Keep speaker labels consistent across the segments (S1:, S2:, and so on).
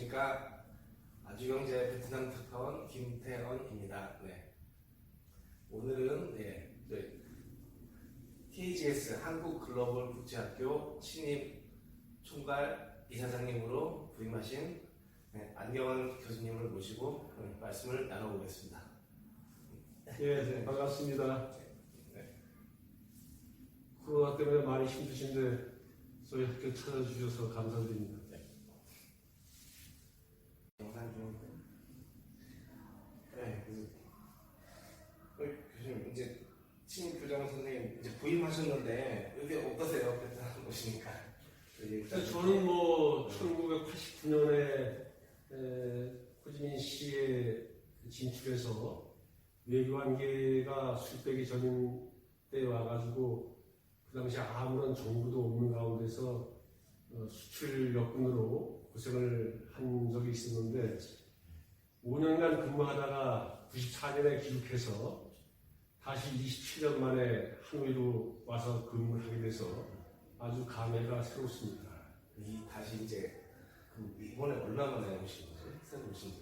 S1: 안녕하십니까. 아주경제 베트남 특파원 김태언입니다. 네. 오늘은 TGS 한국글로벌국제학교 신입 총괄 이사장님으로 부임하신 안경원 교수님을 모시고 말씀을 나눠보겠습니다.
S2: 네, 반갑습니다. 코로나 때문에 많이 힘드신데 저희 학교 찾아주셔서 감사드립니다.
S1: 영상 좀. 교수님 이제 신입 교장 선생님 이제 부임하셨는데 여기 어떠세요? 베트남 오시니까.
S2: 저는 1989년에 호지민 씨에 진출해서 외교관계가 수립되기 전인 때 와가지고 그 당시 아무런 정부도 없는 가운데서 수출 역군으로 고생을 한 적이 있었는데 5년간 근무하다가 94년에 귀국해서 다시 27년 만에 하노이로 와서 근무를 하게 돼서 아주 감회가 새롭습니다.
S1: 다시 이제 이번에 얼마 만에 오신 거죠? 새로 오신 거?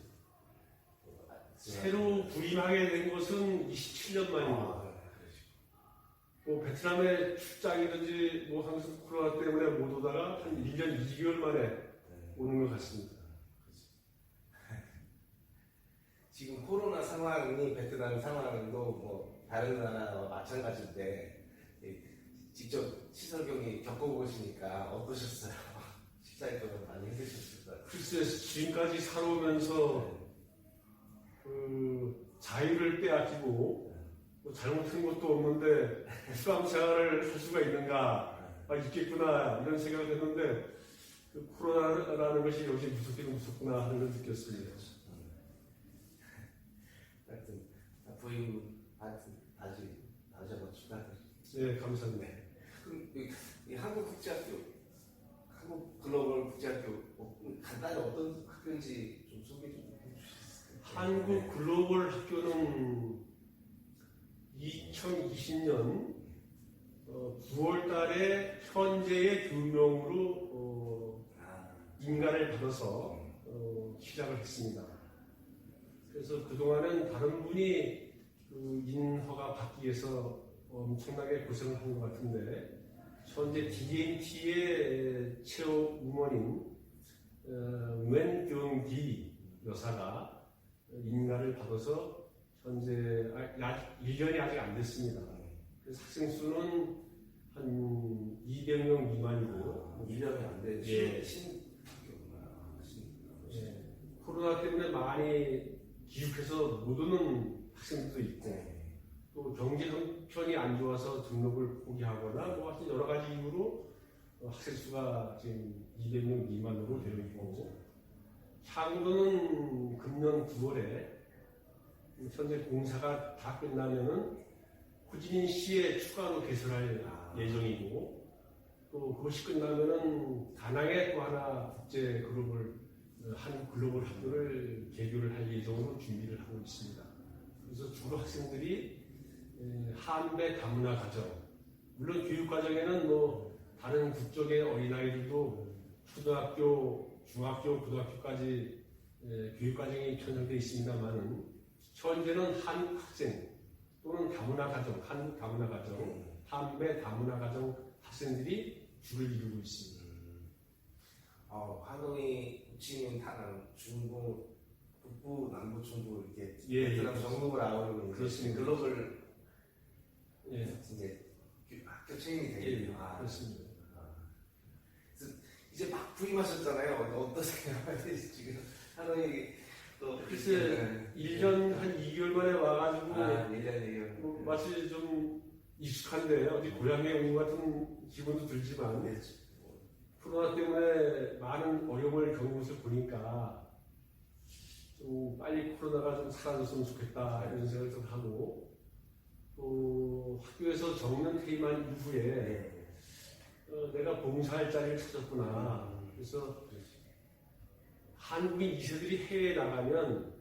S2: 새로 부임하게 된 것은 27년 만입니다. 베트남에 출장이든지 항상 코로나 때문에 못 오다가 한 1년 2개월 만에 오는 것 같습니다.
S1: 지금 코로나 상황이 베트남 상황도 다른 나라와 마찬가지인데 직접 시설 경기 겪어보시니까 어떠셨어요? 식사에도 많이 힘드셨을 것 같아요.
S2: 글쎄, 지금까지 살아오면서 자유를 빼앗기고 잘못한 것도 없는데 수감 생활을 할 수가 있는가, 있겠구나 이런 생각을 했는데 코로나라는 것이 역시 무섭기도 무섭구나 하는 걸 느꼈습니다.
S1: 하여튼 부임 다시 한번 축하드립니다.
S2: 네, 감사합니다.
S1: 그럼 이 한국국제학교, 한국글로벌국제학교 간단히 어떤 학교인지 좀 소개 좀 해주시겠어요?
S2: 한국글로벌학교는 2020년 9월 달에 현재의 교명으로 인가를 받아서 시작을 했습니다. 그래서 그동안은 다른 분이 인허가 받기 위해서 엄청나게 고생을 한 것 같은데 현재 DNT의 체육무원인 웬경기 여사가 인가를 받아서 현재 1년이 아직 안 됐습니다. 그래서 학생 수는 한 200명 미만이고
S1: 1년이 안 된 신학교구나.
S2: 코로나 때문에 많이 귀국해서 못 오는 학생들도 있고 또 경제 형편이 안 좋아서 등록을 포기하거나 하여튼 여러 가지 이유로 학생 수가 지금 200명 미만으로 되어 있고 향후로는 금년 9월에 현재 공사가 다 끝나면은 호지민 씨에 추가로 개설할 예정이고 또 그것이 끝나면은 다낭에 또 하나 국제 한국 글로벌 학교를 개교를 할 예정으로 준비를 하고 있습니다. 그래서 주로 학생들이 한배 다문화 과정, 물론 교육 과정에는 다른 국적의 어린아이들도 초등학교, 중학교, 고등학교까지 교육 과정이 편성되어 있습니다만은 현재는 한국 학생 또는 다문화 가정, 한국 다문화 가정, 한배 다문화 가정 학생들이 주를 이루고 있습니다.
S1: 하노이, 호치민, 다낭, 중부, 북부, 남부, 중부 이렇게 베트남 전국을 아우르는
S2: 그렇습니다.
S1: 글로벌 이제 학교 체인이 되겠네요.
S2: 그렇습니다.
S1: 이제 막 부임하셨잖아요. 어떠세요? 지금 하노이 또
S2: 글쎄 1년 한 2개월 만에 와가지고
S1: 1년 2개월
S2: 마치 좀 익숙한데 어디 고향에 온 것 같은 기분도 들지만 코로나 때문에 많은 어려움을 겪는 것을 보니까 좀 빨리 코로나가 좀 사라졌으면 좋겠다 이런 생각을 좀 하고 또 학교에서 정년 퇴임한 이후에 내가 봉사할 자리를 찾았구나. 그래서 한국인 2세들이 해외에 나가면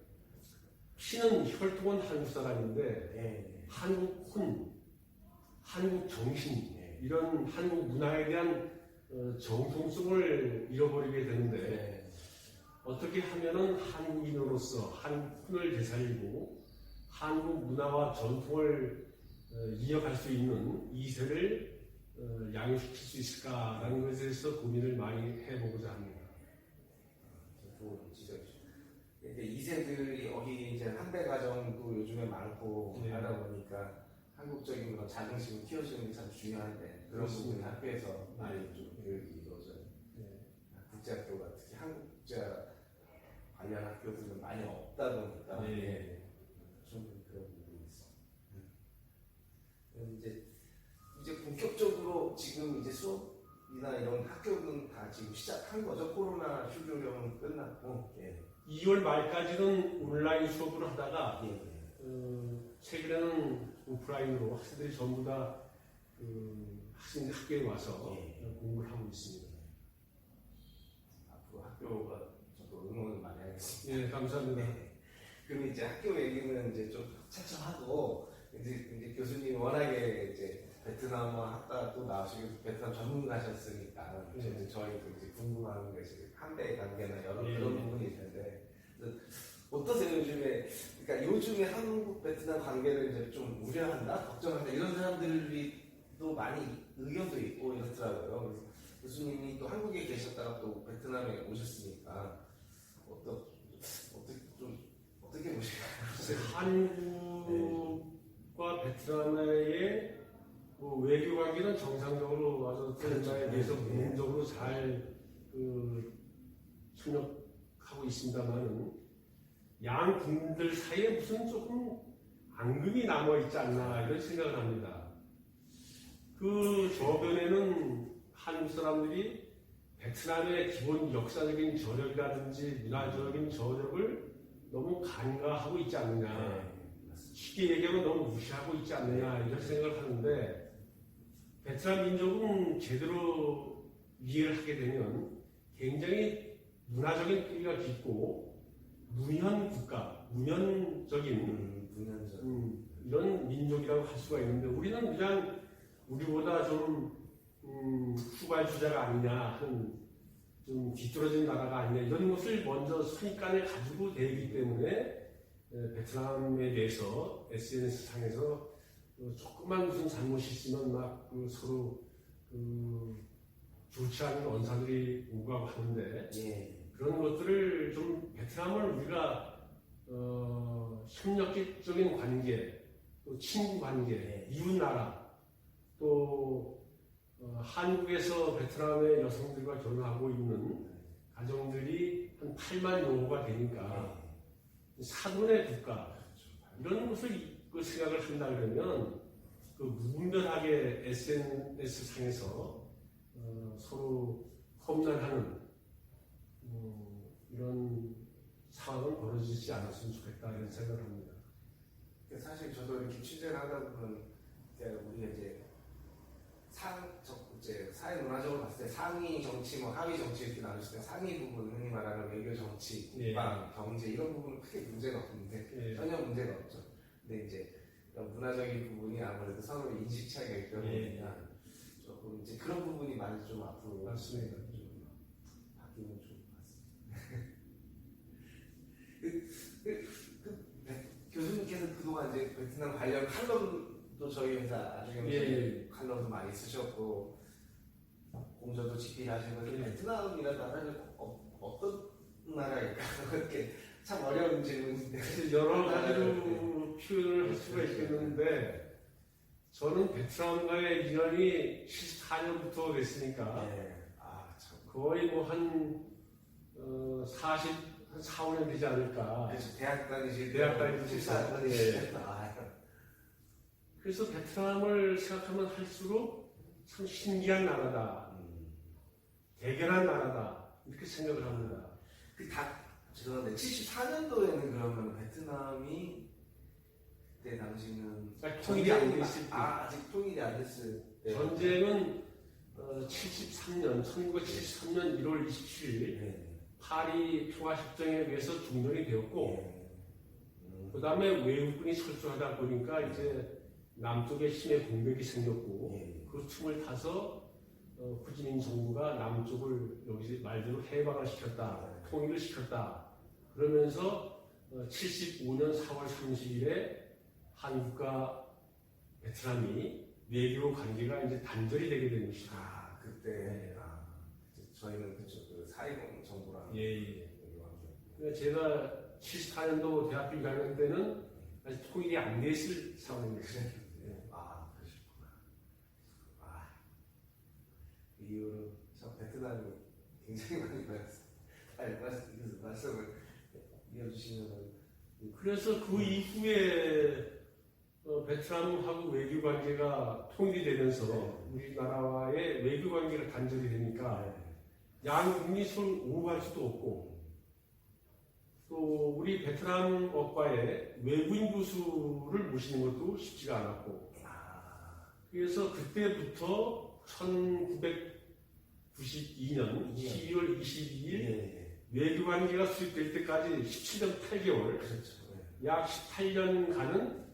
S2: 피는 혈통은 한국 사람인데 한국 혼, 한국 정신 이런 한국 문화에 대한 정통성을 잃어버리게 되는데 어떻게 하면은 한국인으로서 한국을 되살리고 한국 문화와 전통을 이어갈 수 있는 2세를 양육시킬 수 있을까라는 것에 대해서 고민을 많이 해보고자 합니다.
S1: 좋은 지적이죠. 근데 2세들이 어디 이제 한배 가정도 요즘에 많고
S2: 네.
S1: 하다 보니까 한국적인 그런 자긍심을 키워주는 게 참 중요한데 그런 부분이
S2: 그렇습니다.
S1: 학교에서 많이
S2: 네.
S1: 좀 교육이 이루어져요.
S2: 네.
S1: 국제학교가 특히 한국자 관련 학교들은 많이 없다 보니까
S2: 네.
S1: 충분히 그런 부분이 있어요. 이제 본격적으로 지금 이제 수업이나 이런 학교는 다 지금 시작한 거죠. 코로나 휴교령은 끝났고. 예.
S2: 2월 말까지는 온라인 수업을 하다가
S1: 예.
S2: 최근에는 오프라인으로 학생들이 전부 다 학생 학교에 와서
S1: 예.
S2: 공부를 하고 있습니다.
S1: 앞으로 학교가 저도 응원을 많이 하겠습니다.
S2: 예, 감사합니다.
S1: 그럼 이제 학교 얘기는 이제 좀 차차하고 이제 교수님 워낙에 이제 베트남어 학과 또 나오시고 베트남 전문가셨으니까
S2: 네.
S1: 이제 저희도 이제 궁금한 것이 한배 관계나 여러
S2: 네.
S1: 그런 부분이 있는데 어떠세요 요즘에? 그러니까 요즘에 한국 베트남 관계를 이제 좀 우려한다, 걱정한다 이런 사람들이 또 많이 의견도 있고 이렇더라고요. 그래서 교수님이 또 한국에 계셨다가 또 베트남에 오셨으니까 어떻게 보시나요?
S2: 한국과 베트남의 외교 관계는 정상적으로 아주 베트남에 대해서
S1: 네.
S2: 부분적으로 잘 협력하고 있습니다만은 양 국민들 사이에 무슨 조금 앙금이 남아 있지 않나 이런 생각을 합니다. 그 저변에는 한국 사람들이 베트남의 기본 역사적인 저력이라든지 문화적인 저력을 너무 간과하고 있지 않느냐, 쉽게 얘기하면 너무 무시하고 있지 않느냐 이런 생각을 하는데 베트남 민족은 제대로 이해를 하게 되면 굉장히 문화적인 뿌리가 깊고 문현 국가, 문현적인 이런 민족이라고 할 수가 있는데 우리는 그냥 우리보다 좀 후발주자가 아니냐 하는 좀 뒤떨어진 나라가 아니냐 이런 것을 먼저 선입관을 가지고 되기 때문에 베트남에 대해서 SNS 상에서 조그만 무슨 잘못이 있으면 막 서로 좋지 않은 언사들이 오가고 하는데 그런 것들을 좀 베트남을 우리가 협력적인 관계, 또 친구 관계, 이웃 나라, 또 한국에서 베트남의 여성들과 결혼하고 있는 가정들이 한 8만 명호가 되니까 사돈의 국가 이런 것을 생각을 한다 그러면 무분별하게 SNS 상에서 서로 험난하는 이런 상황은 벌어지지 않았으면 좋겠다 이런 생각을 합니다.
S1: 사실 저도 이렇게 취재를 하다 보면 우리가 이제 사회 문화적으로 봤을 때 상위 정치, 하위 정치 이렇게 나눴을 때 상위 부분, 흔히 말하는 외교 정치, 국방, 경제 이런 부분은 크게 문제가 없는데 전혀 문제가 없죠. 근데 이제 문화적인 부분이 아무래도 서로 인식 차이가 있다 보니까 조금 이제 그런 부분이 많이 좀 앞으로
S2: 맞습니다.
S1: 좀 바뀌면 좋을 것 같습니다. 교수님께서 그동안 이제 베트남 관련 칼럼도 저희 회사 나중에 칼럼도 많이 쓰셨고 공저도 집필하시고 베트남이라는 나라는 어떤 나라일까? 이렇게 참 어려운 질문인데
S2: 여러 가지로 표현을 할 수가 있겠는데 저는 베트남과의 인연이 74년부터 됐으니까 거의 한 4, 5년 되지 않을까.
S1: 그래서 대학 다니실
S2: 대학 다니실 때. 그래서 베트남을 생각하면 할수록 참 신기한 나라다. 대견한 나라다. 이렇게 생각을 합니다.
S1: 죄송한데 74년도에는 그러면 베트남이 그때 당시는
S2: 통일이 안 돼 있을 때.
S1: 아직 통일이 안 됐을 때.
S2: 전쟁은 1973년 1월 27일 파리 평화협정에 의해서 중단이 되었고 그 다음에 외국군이 철수하다 보니까 이제 남쪽에 힘의 공백이 생겼고 그 틈을 타서 후진 정부가 남쪽을 여기 말대로 해방을 시켰다, 통일을 시켰다. 그러면서 75년 4월 30일에 한국과 베트남이 외교 관계가 이제 단절이 되게 된 것이죠.
S1: 아, 그때 저희는 그 사이공 정부랑
S2: 예. 그러니까 제가 74년도 대학교 1학년 때는 아직 통일이 안 돼 있을 상황이었어요.
S1: 아, 그러셨구나. 이 이후로 참 베트남이 굉장히 많이 배웠어요. 말씀을 이어주시면.
S2: 그래서 그 이후에 베트남하고 외교 관계가 통일이 되면서 우리나라와의 외교 관계가 단절이 되니까 양국이 서로 오고갈 수도 없고, 또 우리 베트남어과에 외국인 교수를 모시는 것도 쉽지가 않았고, 그래서 그때부터 1992년 12월 22일 외교관계가 수립될 때까지 17년 8개월, 약 18년간은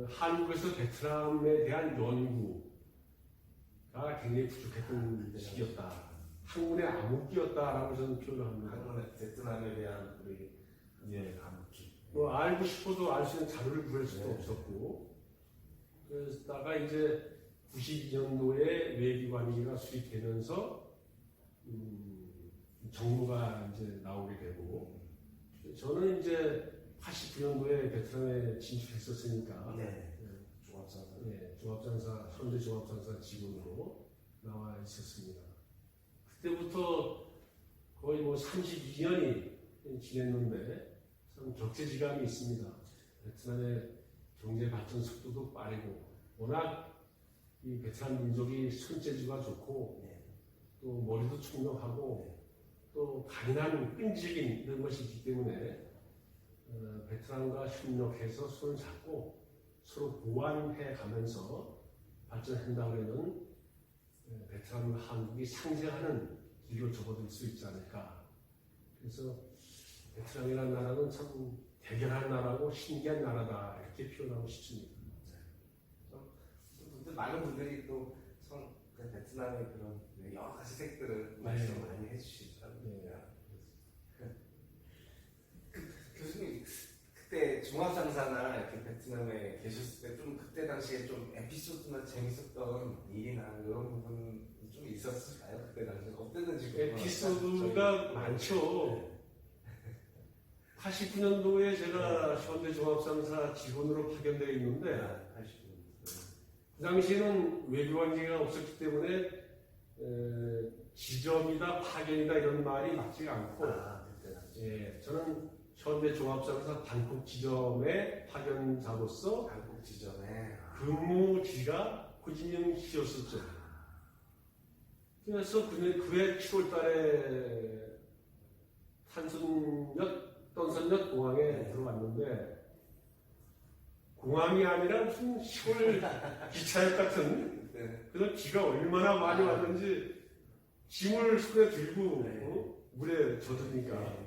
S2: 한국에서 베트남에 대한 연구가 굉장히 부족했던 시기였다. 학문의 암흑기였다라고 저는 표현을 합니다.
S1: 한국의 베트남에 대한 우리 암흑기.
S2: 뭐 알고 싶어도 알 수 있는 자료를 구할 수도 없었고, 그러다가 이제 92년도에 외교관계가 수립되면서 정부가 이제 나오게 되고, 저는 이제 89년도에 베트남에 진출했었으니까 종합장사 현대 종합장사 직원으로 나와 있었습니다. 그때부터 거의 뭐 32년이 지냈는데 참 격세지감이 있습니다. 베트남의 경제 발전 속도도 빠르고, 워낙 이 베트남 민족이 손재주가 좋고 또 머리도 총명하고 또 강인한 끈질긴 이런 것이 있기 때문에 베트남과 협력해서 손을 잡고 서로 보완해 가면서 발전한다면 베트남과 한국이 상생하는 길로 접어들 수 있지 않을까. 그래서 베트남이라는 나라는 참 대견한 나라고 신기한 나라다, 이렇게 표현하고 싶습니다.
S1: 많은 분들이 또 베트남의 그런 여러 가지 색들을 말씀 많이 해주시더라고요. 교수님, 그때 종합장사나 이렇게 베트남에 계셨을 때 좀 그때 당시에 좀 에피소드나 재밌었던 일이나 이런 부분 좀 있었을까요? 그때 당시에 어땠는지.
S2: 에피소드가 많죠. 89년도에 제가 현대종합장사 직원으로 파견되어 있는데, 그 당시에는 외교관계가 없었기 때문에 지점이다 파견이다 이런 말이 맞지가 않고, 저는 현대종합장사 방콕 지점의 파견자로서 근무지가 호지민시였었죠. 그래서 그해 7월 달에 떤선역 공항에 들어왔는데, 공항이 아니라 무슨 10월 기차역 같은 그런 비가 얼마나 많이 왔는지 짐을 손에 들고 물에 젖으니까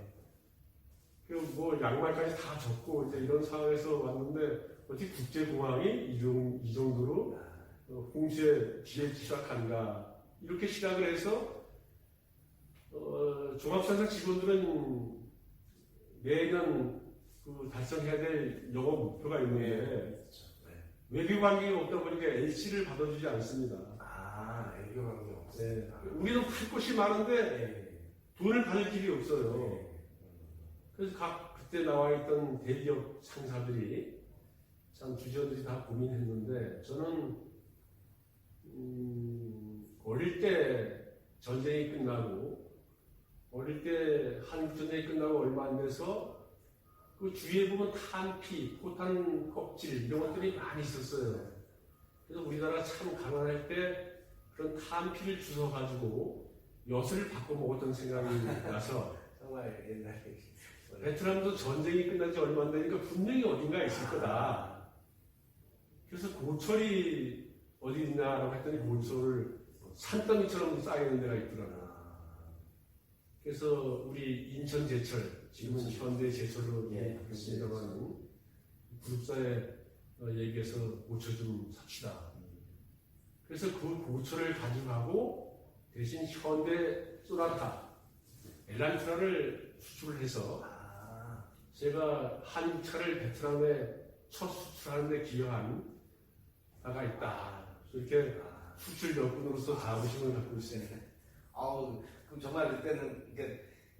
S2: 뭐 양말까지 다 젖고 이제 이런 상황에서 왔는데, 어떻게 국제공항이 이 정도로 홍수에 뒤에 시작한가, 이렇게 시작을 해서 종합장사 직원들은 매년 달성해야 될 영업 목표가 있는데 외교관계가 없다 보니까 LC를 받아주지 않습니다.
S1: 외교관계 없어요.
S2: 우리는 팔 곳이 많은데 돈을 받을 길이 없어요. 그래서 그때 나와 있던 대기업 상사들이 참 주저들이 다 고민했는데, 저는 어릴 때 전쟁이 끝나고, 어릴 때 한국 전쟁이 끝나고 얼마 안 돼서 그 주위에 보면 탄피, 포탄 껍질 이런 것들이 많이 있었어요. 그래서 우리나라 참 가난할 때 그런 탄피를 주워가지고 엿을 바꿔 먹었던 생각이 나서
S1: 정말 옛날에
S2: 베트남도 전쟁이 끝난 지 얼마 안 되니까 분명히 어딘가에 있을 거다. 그래서 고철이 어디 있나라고 했더니 고철을 산더미처럼 쌓여있는 데가 있더라고요. 그래서 우리 인천제철, 지금은 현대제철로 있습니다만, 구독사에 얘기해서 고철 좀 삽시다. 그래서 그 고철을 가져가고 대신 현대 소나타, 엘란트라를 수출을 해서 제가 한국차를 베트남에 첫 수출하는 데 기여한 바가 있다. 이렇게 수출 여군으로서 자부심을 갖고 있습니다.
S1: 아우, 그럼 정말 그때는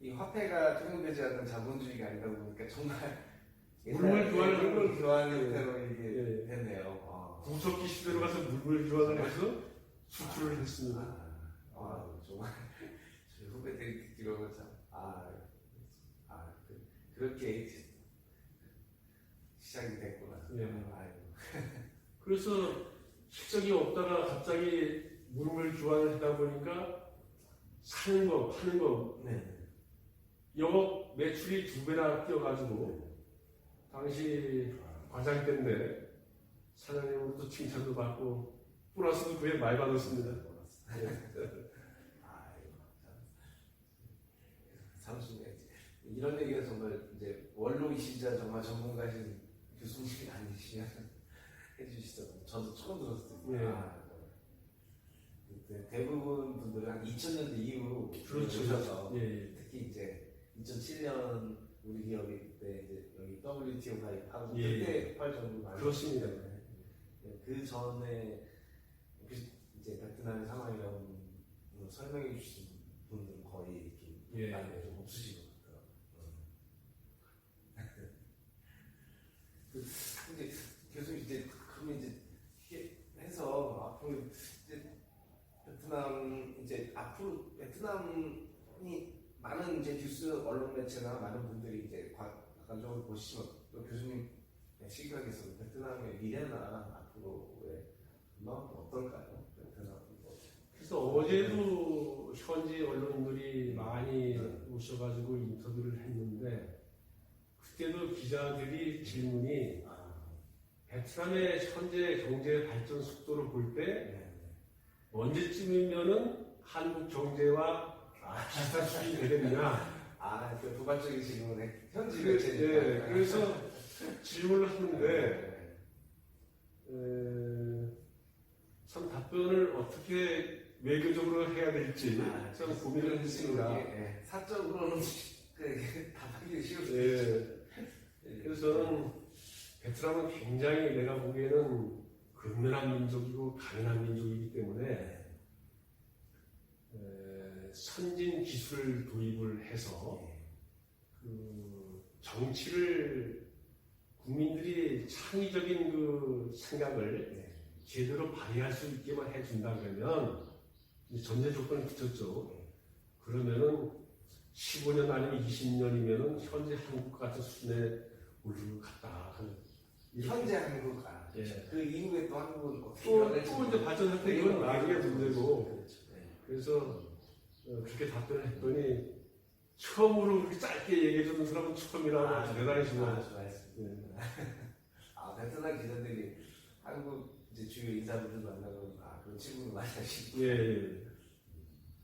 S1: 이 화폐가 통용되지 않는 자본주의가 아니다 보니까 정말 물물 교환 형태로 이게 됐네요.
S2: 구석기 시대로 가서 물물 교환을 해서 수출을 했습니다.
S1: 정말 저희 후배들이 듣기로는 참 그렇게 시작이 됐구나.
S2: 그래서 실적이 없다가 갑자기 물물 교환을 하다 보니까 사는 거, 파는 거, 영업 매출이 2배나 뛰어가지고 당시 과장 때인데 사장님으로부터 칭찬도 받고 플러스도 그에 많이 받았습니다.
S1: 이런 얘기가 정말 이제 원로이시자 정말 전문가신 교수님이 아니시면 해주시죠. 저도 처음 들었을 때 대부분 분들은 한 2000년대 이후로 오셔서 특히 이제 2007년 우리 기업이 그때 이제 여기 WTO 가입하고 그때 폭발 정도 많이
S2: 그렇습니다.
S1: 그 전에 이제 베트남의 상황이라고 설명해 주신 분들은 거의 이렇게 많이 좀 없으신 것 같아요. 근데 교수님 이제 그러면 이제 이게 해서 앞으로 이제 베트남 이제 앞으로 베트남이 많은 이제 뉴스 언론 매체나 많은 분들이 이제 객관적으로 보시면 또 교수님 시각에서 베트남의 미래나 앞으로의 전망은 어떨까요? 베트남
S2: 그래서 어제도 현지 언론들이 많이 오셔가지고 인터뷰를 했는데 그때도 기자들이 질문이 베트남의 현재 경제 발전 속도를 볼 때 언제쯤이면은 한국 경제와 비슷한 수준이 되겠느냐.
S1: 그 도발적인 질문에 현지
S2: 매체니까. 그래서 질문을 하는데 참 답변을 어떻게 외교적으로 해야 될지 참 고민을 했습니다.
S1: 사적으로는 답하기 쉬워요.
S2: 그래서 저는 베트남은 굉장히 내가 보기에는 근면한 민족이고 강인한 민족이기 때문에 선진 기술을 도입을 해서 그 정치를 국민들이 창의적인 그 생각을 제대로 발휘할 수 있게만 해준다 그러면 전제 조건을 붙였죠. 그러면은 15년 아니면 20년이면은 현재 한국 같은 수준에 오를 것 같다.
S1: 현재 한국 그 이후에 또 한국은
S2: 또 이제 발전할 때 이건 나중에 문제고. 그래서 그렇게 답변을 했더니 처음으로 그렇게 짧게 얘기해주는 사람은 처음이라고 대단히 좋아했습니다.
S1: 베트남 기자들이 한국 이제 주요 인사분들 만나면 그런 질문을 많이 하시고.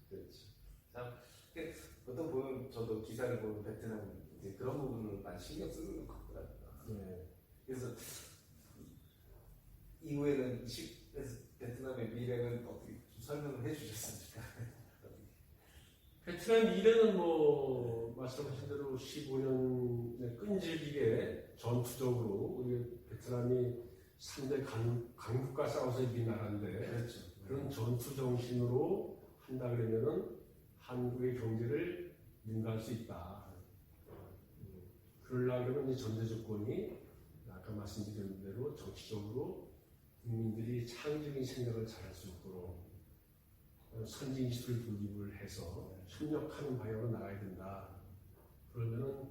S1: 그렇죠. 참 보통 보면 저도 기사를 보면 베트남 이제 그런 부분을 많이 신경 쓰는 것 같더라고요. 그래서 이후에는 베트남의 미래는 어떻게 좀 설명을 해주셨습니까?
S2: 베트남 미래는 뭐 말씀하신 대로 15년 끈질기게 전투적으로 우리 베트남이 3대 강국과 싸워서 이긴 나라인데 그런 전투 정신으로 한다 그러면은 한국의 경제를 능가할 수 있다. 그러려면 이제 전제 조건이 아까 말씀드린 대로 정치적으로 국민들이 창의적인 생각을 잘할 수 있도록 선진 기술 도입을 해서 협력하는 방향으로 나가야 된다. 그러면은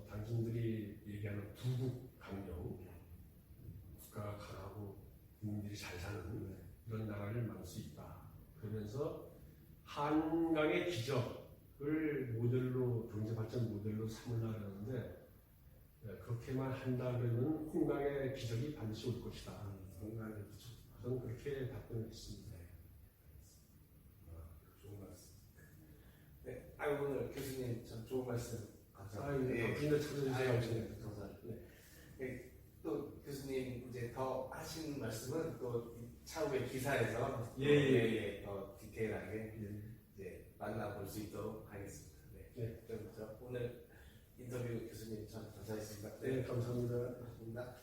S2: 당신들이 얘기하는 두국 강령, 국가가 강하고 국민들이 잘 사는 이런 나라를 만들 수 있다. 그러면서 한강의 기적을 모델로 경제 발전 모델로 삼으려고 하는데 그렇게만 한다 그러면 홍강의 기적이 반드시 올 것이다. 홍강의 기적. 저는 그렇게 답변을 했습니다.
S1: 좋은 말씀. 오늘 교수님 참 좋은 말씀 감사합니다.
S2: 덕분에 찾아주셔서 감사합니다.
S1: 또 교수님 이제 더 더 하신 말씀은 또 차후에 기사에서 더 디테일하게 이제 만나볼 수 있도록 하겠습니다. 그럼 오늘 인터뷰 교수님 참 감사했습니다.
S2: 네, 감사합니다.
S1: 감사합니다.